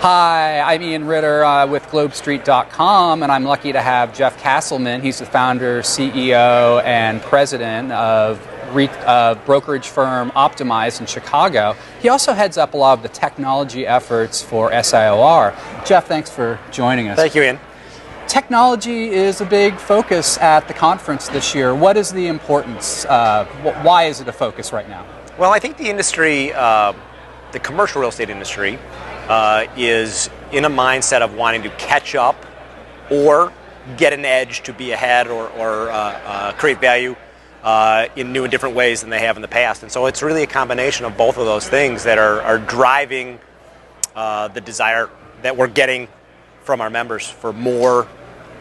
Hi, I'm Ian Ritter with GlobeStreet.com, and I'm lucky to have Geoff Kasselman. He's the founder, CEO, and president of brokerage firm Optimize in Chicago. He also heads up a lot of the technology efforts for SIOR. Geoff, thanks for joining us. Thank you, Ian. Technology is a big focus at the conference this year. What is the importance? Why is it a focus right now? Well, I think the industry, the commercial real estate industry, is in a mindset of wanting to catch up or get an edge to be ahead or create value in new and different ways than they have in the past. And so it's really a combination of both of those things that are driving the desire that we're getting from our members for more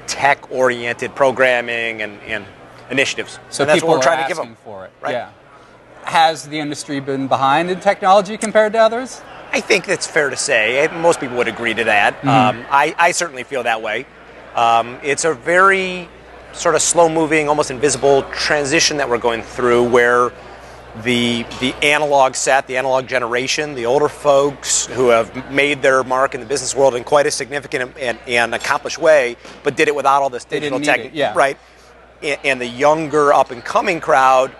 tech-oriented programming and initiatives. So and that's people what we're trying are to give asking them for it. right? Yeah. Has the industry been behind in technology compared to others? I think that's fair to say. Most people would agree to that. Mm-hmm. I certainly feel that way. It's a very sort of slow-moving, almost invisible transition that we're going through where the analog set, the analog generation, the older folks who have made their mark in the business world in quite a significant and accomplished way, but did it without all this digital tech, right? And the younger up-and-coming crowd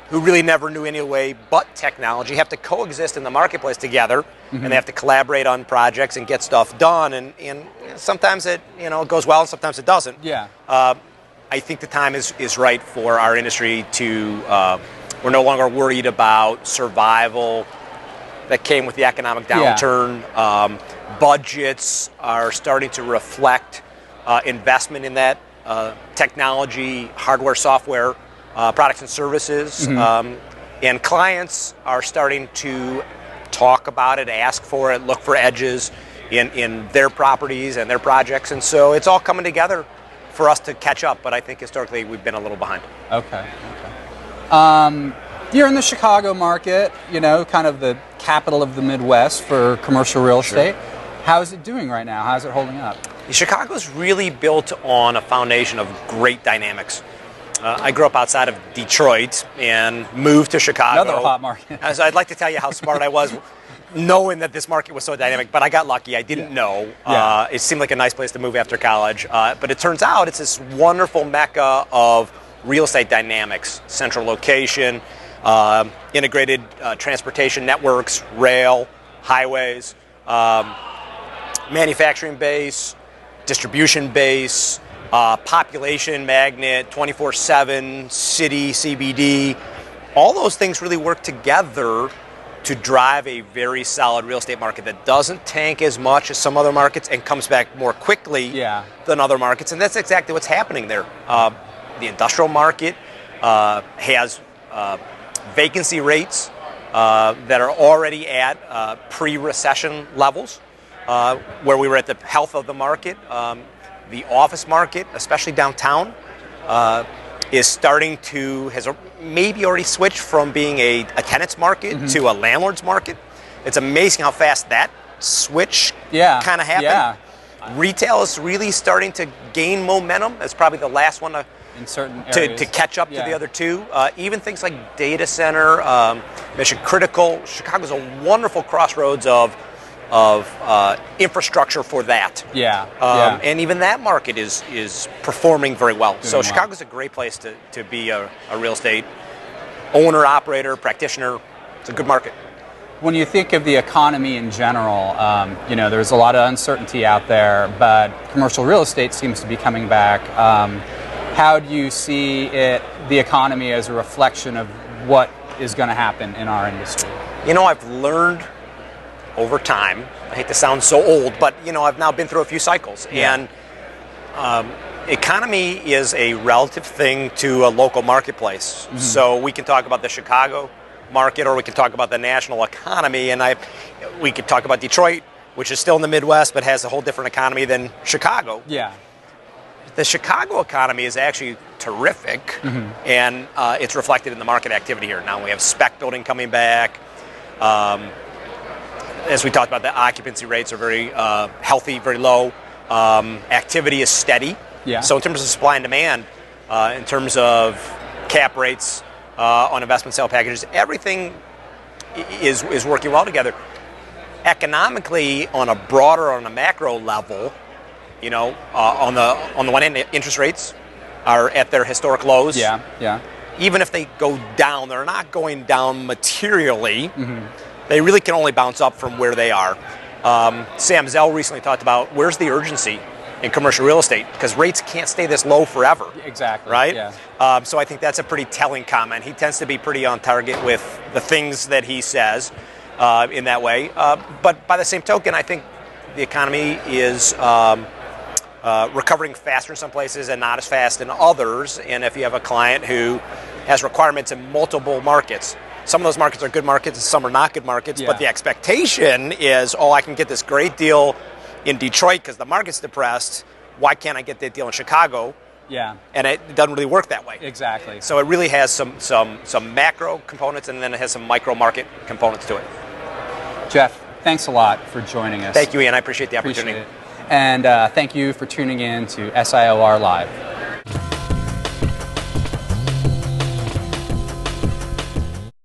who really never knew any way but technology have to coexist in the marketplace together, mm-hmm. and they have to collaborate on projects and get stuff done. And sometimes it goes well, and sometimes it doesn't. Yeah. I think the time is right for our industry to. We're no longer worried about survival that came with the economic downturn. Yeah. Budgets are starting to reflect investment in that technology, hardware, software, products and services. Mm-hmm. And clients are starting to talk about it, ask for it, look for edges in their properties and their projects. And so it's all coming together for us to catch up. But I think historically we've been a little behind. Okay. You're in the Chicago market, kind of the capital of the Midwest for commercial real estate. Sure. How is it doing right now? How's it holding up? Chicago's really built on a foundation of great dynamics. I grew up outside of Detroit and moved to Chicago. Another hot market. So I'd like to tell you how smart I was knowing that this market was so dynamic, but I got lucky. I didn't know. Yeah. It seemed like a nice place to move after college. But it turns out it's this wonderful mecca of real estate dynamics, central location, integrated transportation networks, rail, highways, manufacturing base, distribution base, population magnet, 24/7, city, CBD. All those things really work together to drive a very solid real estate market that doesn't tank as much as some other markets and comes back more quickly than other markets. And that's exactly what's happening there. The industrial market has vacancy rates that are already at pre-recession levels, where we were at the health of the market. The office market, especially downtown, has maybe already switched from being a tenant's market mm-hmm. to a landlord's market. It's amazing how fast that switch kind of happened. Yeah. Retail is really starting to gain momentum. It's probably the last one in certain areas to catch up to the other two. Even things like data center, mission critical. Chicago's a wonderful crossroads of infrastructure for that. And even that market is performing very well. So Chicago's a great place to be a real estate owner, operator, practitioner. It's a good market. When you think of the economy in general, there's a lot of uncertainty out there, but commercial real estate seems to be coming back. How do you see the economy as a reflection of what is going to happen in our industry? I've learned over time, I hate to sound so old, but I've now been through a few cycles, and economy is a relative thing to a local marketplace. Mm-hmm. So we can talk about the Chicago market, or we can talk about the national economy, and we could talk about Detroit, which is still in the Midwest, but has a whole different economy than Chicago. Yeah. The Chicago economy is actually terrific, mm-hmm. and it's reflected in the market activity here. Now we have spec building coming back. As we talked about, the occupancy rates are very healthy, very low. Activity is steady. Yeah. So in terms of supply and demand, in terms of cap rates on investment sale packages, everything is working well together. economically, on a broader, on a macro level, on the one hand, interest rates are at their historic lows. Yeah, yeah. Even if they go down, they're not going down materially. Mm-hmm. They really can only bounce up from where they are. Sam Zell recently talked about where's the urgency in commercial real estate, because rates can't stay this low forever. Exactly. Right? Yeah. So I think that's a pretty telling comment. He tends to be pretty on target with the things that he says in that way. But by the same token, I think the economy is recovering faster in some places and not as fast in others. And if you have a client who has requirements in multiple markets, some of those markets are good markets and some are not good markets, but the expectation is, I can get this great deal in Detroit because the market's depressed. Why can't I get that deal in Chicago? Yeah. And it doesn't really work that way. Exactly. So it really has some macro components, and then it has some micro market components to it. Geoff, thanks a lot for joining us. Thank you, Ian. I appreciate the opportunity. Appreciate it. And thank you for tuning in to SIOR Live.